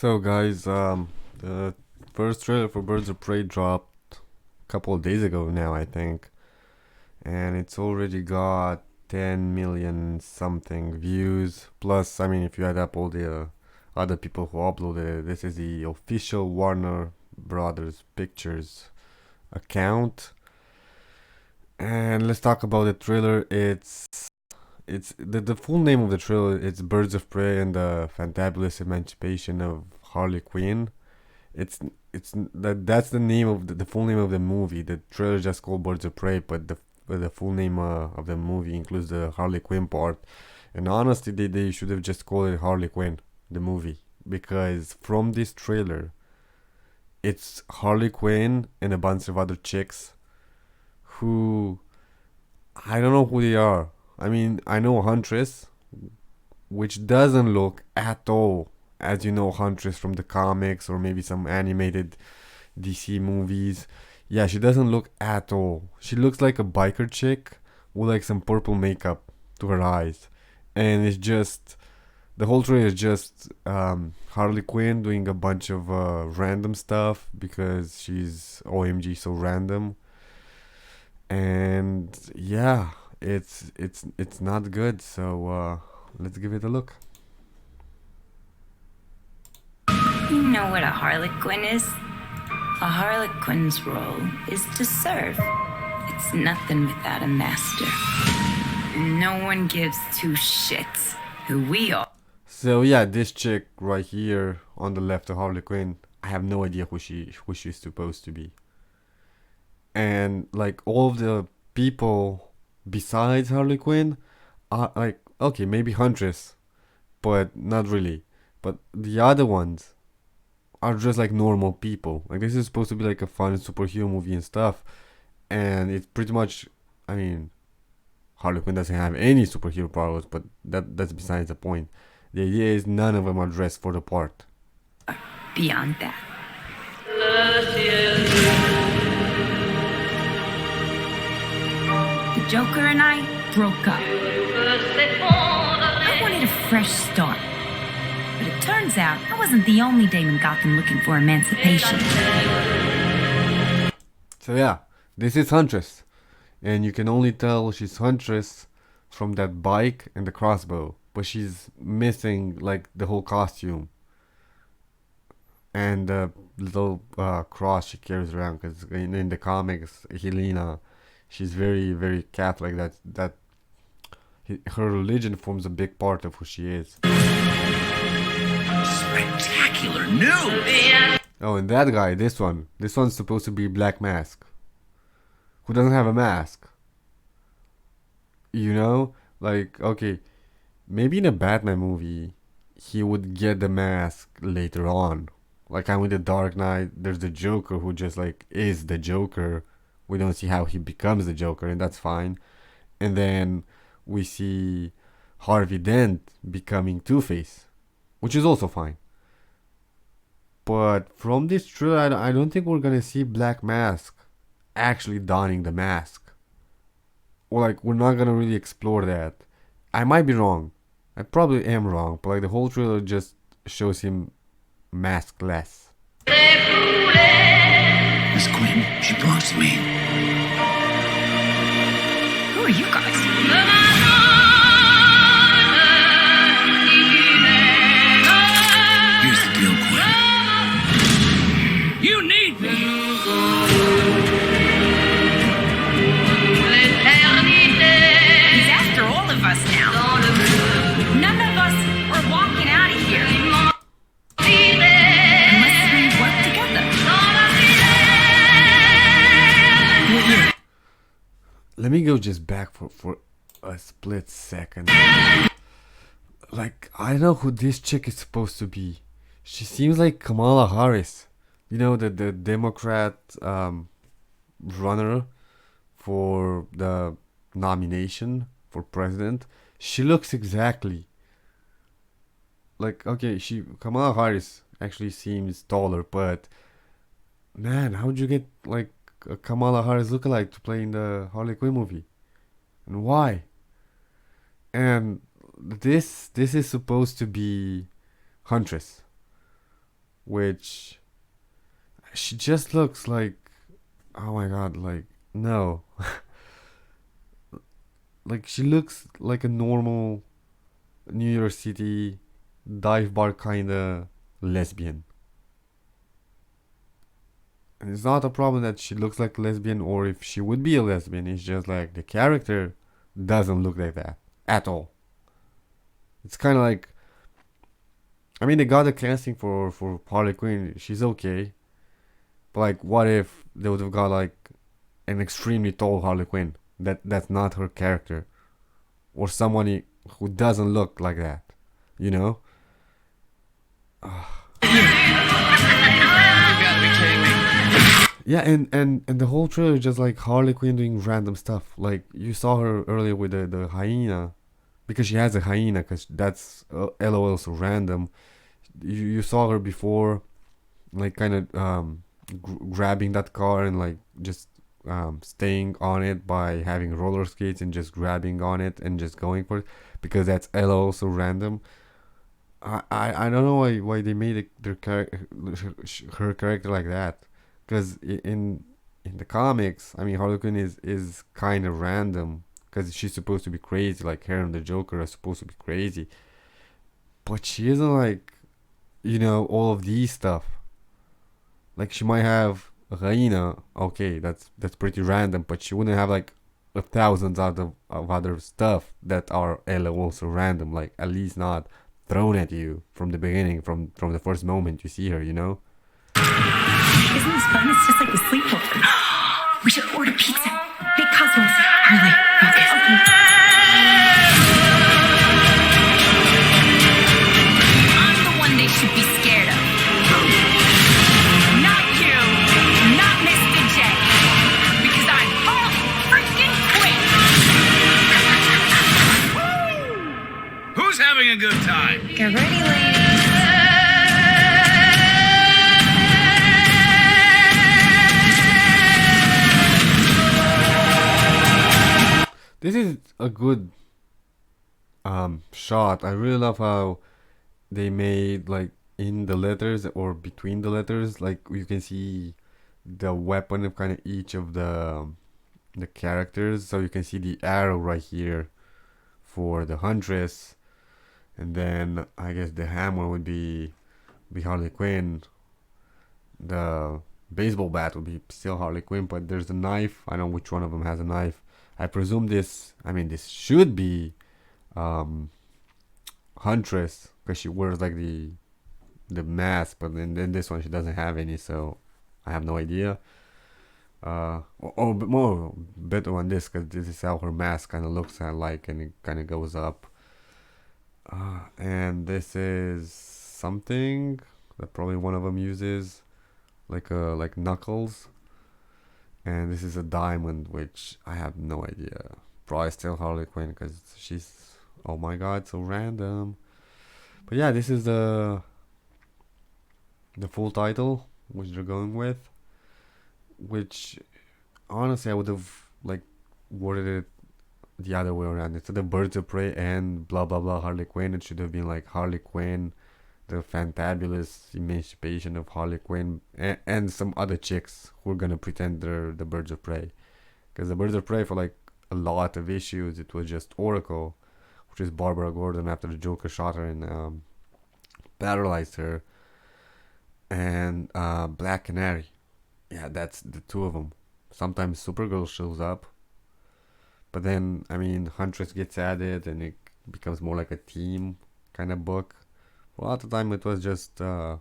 So guys, the first trailer for Birds of Prey dropped a couple of days ago now, I think, and it's already got 10 million something views. Plus, I mean, if you add up all the other people who uploaded it, this is the official Warner Brothers Pictures account. And let's talk about the trailer. It's the full name of the trailer. It's Birds of Prey and the Fantabulous Emancipation of Harley Quinn. It's that's the name of the full name of the movie. The trailer is just called Birds of Prey, but the full name of the movie includes the Harley Quinn part. And honestly, they should have just called it Harley Quinn, the movie, because from this trailer, it's Harley Quinn and a bunch of other chicks who I don't know who they are. I mean, I know Huntress, which doesn't look at all as Huntress from the comics or maybe some animated DC movies. Yeah, she doesn't look at all. She looks like a biker chick with like some purple makeup to her eyes. And it's just the whole trailer is just Harley Quinn doing a bunch of random stuff because she's OMG so random. And yeah, it's not good. So let's give it a look. You know what a Harlequin is? A Harlequin's role is to serve. It's nothing without a master. No one gives two shits who we are. So yeah, this chick right here on the left of Harley Quinn, I have no idea who she's supposed to be. And like all of the people besides Harley Quinn are like okay, maybe Huntress, but not really. But the other ones are just like normal people. Like this is supposed to be like a fun superhero movie and stuff, and it's pretty much. I mean, Harley Quinn doesn't have any superhero powers, but that's besides the point. The idea is none of them are dressed for the part. Beyond that. The Joker and I broke up. I wanted a fresh start. But it turns out I wasn't the only dame in Gotham looking for emancipation. So yeah, this is Huntress. And you can only tell she's Huntress from that bike and the crossbow. But she's missing like the whole costume. And the little cross she carries around. Because in the comics, Helena, she's very, very Catholic. That her religion forms a big part of who she is. Spectacular news! Oh, and that guy, this one's supposed to be Black Mask, who doesn't have a mask. Like okay, maybe in a Batman movie, he would get the mask later on. Like I'm with the Dark Knight, there's the Joker who just like is the Joker. We don't see how he becomes the Joker, and that's fine. And then we see Harvey Dent becoming Two-Face, which is also fine. But from this trailer, I don't think we're gonna see Black Mask actually donning the mask. Or like we're not gonna really explore that. I might be wrong. I probably am wrong, but like the whole trailer just shows him maskless. Miss Quinn, she belongs to me. Who are you guys? Here's the deal, Quinn. You need me! He's after all of us now. None of us are walking out of here. Unless we work together. Let me go just back for a split second. Like, I don't know who this chick is supposed to be. She seems like Kamala Harris. The Democrat runner for the nomination for president. She looks exactly like okay. Kamala Harris actually seems taller, but man, how'd you get like a Kamala Harris lookalike to play in the Harley Quinn movie, and why? And this is supposed to be Huntress. which she just looks like, oh my god, like no, like she looks like a normal New York City dive bar kinda lesbian. And it's not a problem that she looks like a lesbian or if she would be a lesbian. It's just like the character doesn't look like that at all. It's kind of like, I mean, they got the casting for Harley Quinn. She's okay, but like, what if they would have got like an extremely tall Harley Quinn? That's not her character, or someone who doesn't look like that. You know? Yeah, and the whole trailer is just like Harley Quinn doing random stuff. Like you saw her earlier with the hyena, because she has a hyena, because that's LOL so random. You saw her before, like kind of grabbing that car and like just staying on it by having roller skates and just grabbing on it and just going for it, because that's LOL so random. I don't know why they made her character like that, because in the comics, I mean, Harley Quinn is kind of random because she's supposed to be crazy, like her and the Joker are supposed to be crazy, but she isn't like, all of these stuff. Like she might have a hyena, okay, that's pretty random, but she wouldn't have like a thousands of other stuff that are also random, like at least not thrown at you from the beginning, from the first moment you see her, you know? Isn't this fun? It's just like a sleepover. We should order pizza. Big cosmos. Harley, focus. I'm the one they should be scared of. Not you. Not Mr. J. Because I'm Harley freaking Quinn. Who's having a good time? Get ready, ladies. This is a good shot. I really love how they made like in the letters or between the letters, like you can see the weapon of kind of each of the characters. So you can see the arrow right here for the Huntress, and then I guess the hammer would be Harley Quinn. The baseball bat would be still Harley Quinn, but there's a knife. I don't know which one of them has a knife. I presume this should be Huntress, because she wears like the mask, but in this one she doesn't have any, so I have no idea. Or more better on this, because this is how her mask kind of looks like, and it kind of goes up. And this is something that probably one of them uses, like knuckles. And this is a diamond, which I have no idea. Probably still Harley Quinn, because she's, oh my god, so random. But yeah, this is the full title which they're going with, which honestly I would have like worded it the other way around. Instead of Birds of Prey and blah blah blah Harley Quinn, it should have been like Harley Quinn, the fantabulous emancipation of Harley Quinn, and some other chicks who are gonna pretend they're the Birds of Prey. Because the Birds of Prey, for like a lot of issues, it was just Oracle, which is Barbara Gordon after the Joker shot her and paralyzed her, and Black Canary. Yeah, that's the two of them. Sometimes Supergirl shows up, but then I mean Huntress gets added, and it becomes more like a team kind of book. A lot of the time it was just kind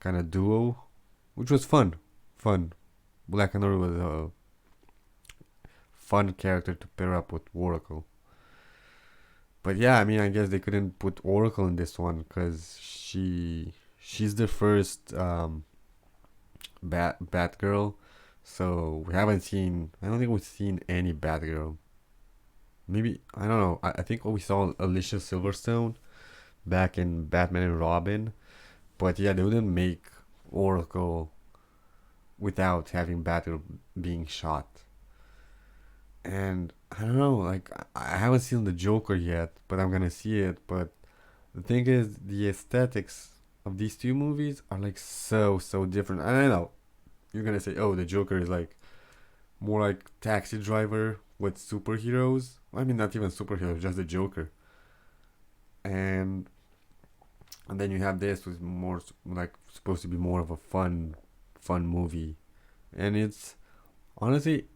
of duo, which was fun. Black Canary was a fun character to pair up with Oracle. But yeah, I mean, I guess they couldn't put Oracle in this one because she's the first Batgirl. So we haven't seen. I don't think we've seen any Batgirl. Maybe, I don't know. I think we saw Alicia Silverstone back in Batman and Robin, but yeah, they wouldn't make Oracle without having Batgirl being shot. And I don't know, like I haven't seen the Joker yet, but I'm gonna see it. But the thing is, the aesthetics of these two movies are like so different. And I know you're gonna say, oh, the Joker is like more like Taxi Driver with superheroes. I mean, not even superheroes, just the Joker. And and then you have this with more like supposed to be more of a fun movie. And it's honestly,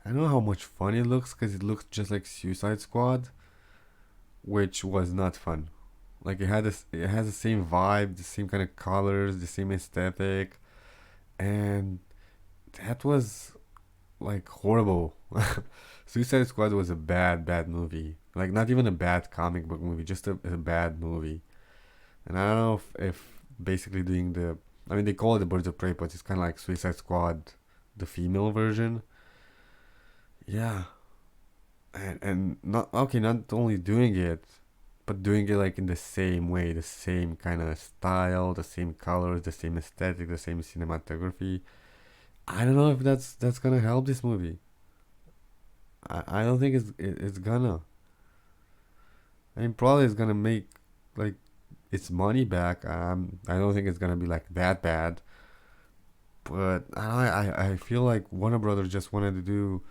I don't know how much fun it looks because it looks just like Suicide Squad, which was not fun. Like it has the same vibe, the same kind of colors, the same aesthetic, and that was like horrible. Suicide Squad was a bad movie. Like not even a bad comic book movie, just a bad movie. And I don't know if basically doing the, I mean they call it the Birds of Prey, but it's kind of like Suicide Squad, the female version. Yeah, and not okay, not only doing it, but doing it like in the same way, the same kind of style, the same colors, the same aesthetic, the same cinematography. I don't know if that's gonna help this movie. I don't think it's gonna. I mean, probably it's gonna make like its money back. I don't think it's gonna be like that bad. But I feel like Warner Brothers just wanted to do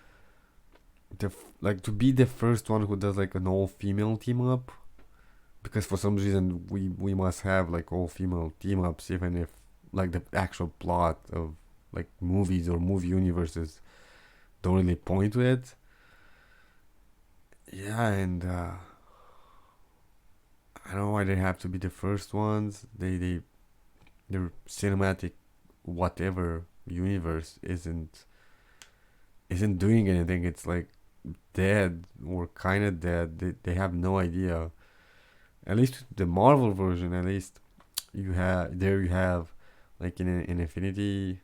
like to be the first one who does like an all female team up, because for some reason we must have like all female team ups, even if like the actual plot of like movies or movie universes don't really point to it. Yeah, and I don't know why they have to be the first ones. Their cinematic whatever universe isn't doing anything. It's like dead or kind of dead. They have no idea. At least the Marvel version, at least you have like in Infinity.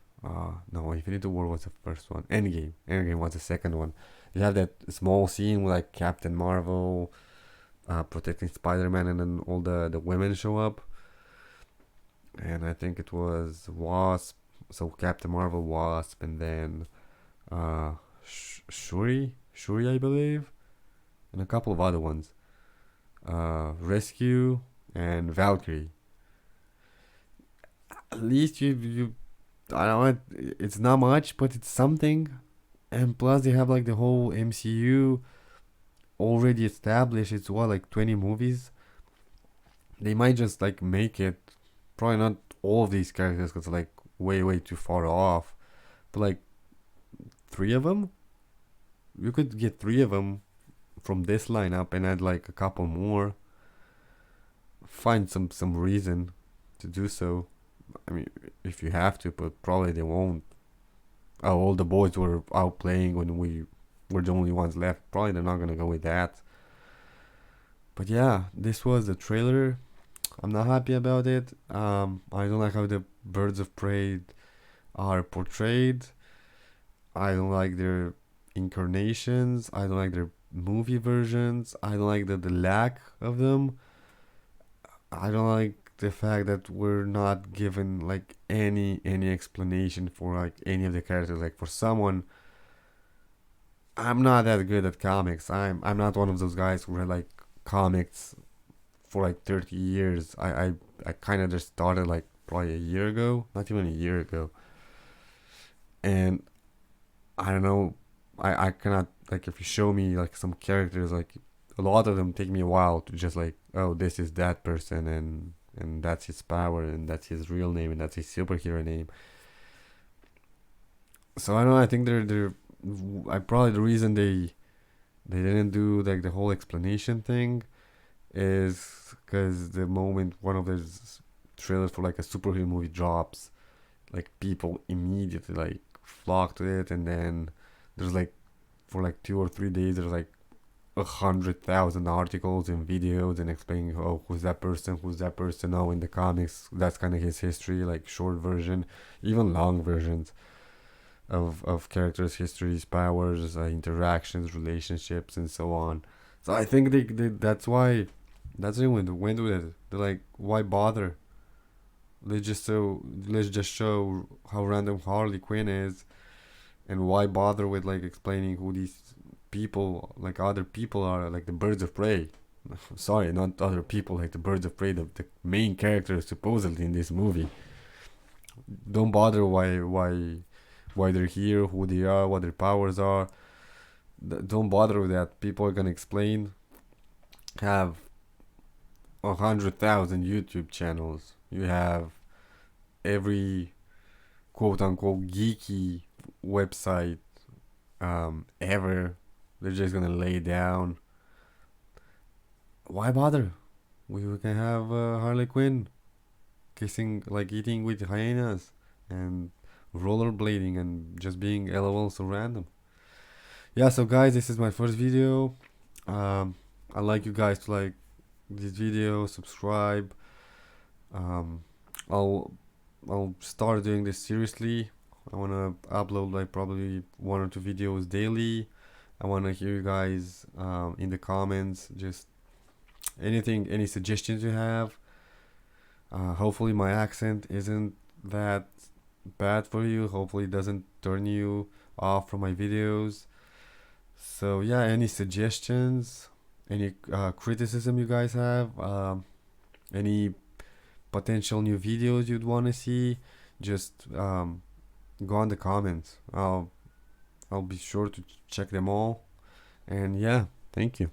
No, Infinity War was the first one. Endgame was the second one. You have that small scene with like Captain Marvel protecting Spider-Man, and then all the women show up. And I think it was Wasp, so Captain Marvel, Wasp, and then uh, Shuri, I believe, and a couple of other ones. Rescue and Valkyrie. At least you I don't know. It's not much, but it's something. And plus, they have like the whole MCU already established. It's what, like 20 movies. They might just like make it. Probably not all of these characters because like way too far off. But like three of them, you could get three of them from this lineup and add like a couple more. Find some reason to do so. I mean, if you have to, but probably they won't. Oh, all the boys were out playing when we were the only ones left. Probably they're not gonna go with that. But yeah, this was the trailer. I'm not happy about it. I don't like how the birds of prey are portrayed. I don't like their incarnations. I don't like their movie versions. I don't like the lack of them. I don't like the fact that we're not given like any explanation for like any of the characters. Like for someone, I'm not that good at comics. I'm not one of those guys who read like comics for like 30 years. I kind of just started like probably a year ago, not even a year ago. And I don't know, I cannot, like, if you show me like some characters, like a lot of them take me a while to just like, oh, this is that person, and that's his power, and that's his real name, and that's his superhero name. So I don't know, I think they're I probably the reason they didn't do like the whole explanation thing is because the moment one of those trailers for like a superhero movie drops, like people immediately like flock to it, and then there's like for like 2 or 3 days there's like 100,000 articles and videos and explaining, oh, who's that person. Oh, in the comics that's kind of his history, like short version, even long versions of characters' histories, powers, interactions, relationships, and so on. So I think that's why they went with it. They're like, why bother? Let's just show how random Harley Quinn is, and why bother with like explaining who these people, like other people, are, like the birds of prey. Sorry, not other people, like the birds of prey, the main characters supposedly in this movie. Don't bother why they're here, who they are, what their powers are. Don't bother with that. People are gonna explain. Have 100,000 YouTube channels. You have every quote unquote geeky website ever. They're just gonna lay down. Why bother? We can have Harley Quinn kissing, like eating with hyenas, and rollerblading and just being LOL so random. Yeah, so guys, this is my first video. I'd like you guys to like this video, subscribe. Um, I'll I'll start doing this seriously. I wanna upload like probably 1 or 2 videos daily. I wanna hear you guys in the comments. Just anything, any suggestions you have. Hopefully my accent isn't that bad for you. Hopefully it doesn't turn you off from my videos. So yeah, any suggestions, any criticism you guys have, any potential new videos you'd want to see, just go on the comments. I'll be sure to check them all. And yeah, thank you.